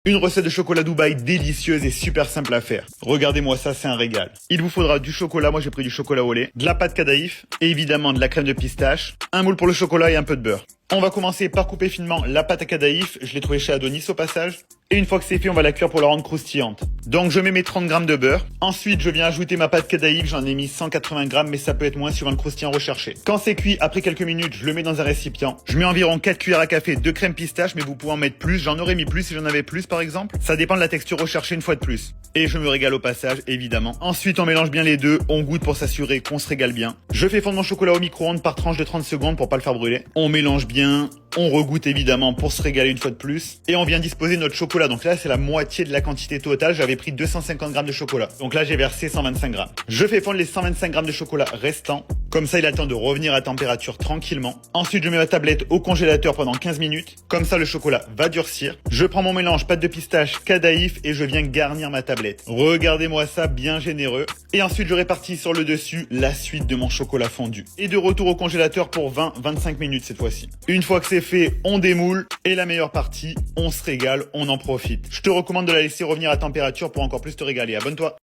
Une recette de chocolat Dubaï délicieuse et super simple à faire. Regardez-moi ça, c'est un régal. Il vous faudra du chocolat, moi j'ai pris du chocolat au lait, de la pâte Kadaïf et évidemment de la crème de pistache, un moule pour le chocolat et un peu de beurre. On va commencer par couper finement la pâte à Kadaïf, je l'ai trouvé chez Adonis au passage. Et une fois que c'est fait, on va la cuire pour la rendre croustillante. Donc je mets mes 30 g de beurre. Ensuite, je viens ajouter ma pâte Kadaïf, j'en ai mis 180 g, mais ça peut être moins suivant le croustillant recherché. Quand c'est cuit, après quelques minutes, je le mets dans un récipient. Je mets environ 4 cuillères à café de crème pistache, mais vous pouvez en mettre plus. J'en aurais mis plus si j'en avais plus par exemple. Ça dépend de la texture recherchée une fois de plus. Et je me régale au passage, évidemment. Ensuite, on mélange bien les deux, on goûte pour s'assurer qu'on se régale bien. Je fais fondre mon chocolat au micro-ondes par tranche de 30 secondes pour pas le faire brûler. On mélange bien, on regoute évidemment pour se régaler une fois de plus. Et on vient disposer notre chocolat. Donc là, c'est la moitié de la quantité totale. J'avais pris 250 g de chocolat. Donc là, j'ai versé 125 g. Je fais fondre les 125 g de chocolat restants. Comme ça, il a le temps de revenir à température tranquillement. Ensuite, je mets ma tablette au congélateur pendant 15 minutes. Comme ça, le chocolat va durcir. Je prends mon mélange pâte de pistache, Kadaïf et je viens garnir ma tablette. Regardez-moi ça, bien généreux. Et ensuite, je répartis sur le dessus la suite de mon chocolat fondu. Et de retour au congélateur pour 20-25 minutes cette fois-ci. Une fois que c'est fait, on démoule. Et la meilleure partie, on se régale, on en profite. Je te recommande de la laisser revenir à température pour encore plus te régaler. Abonne-toi.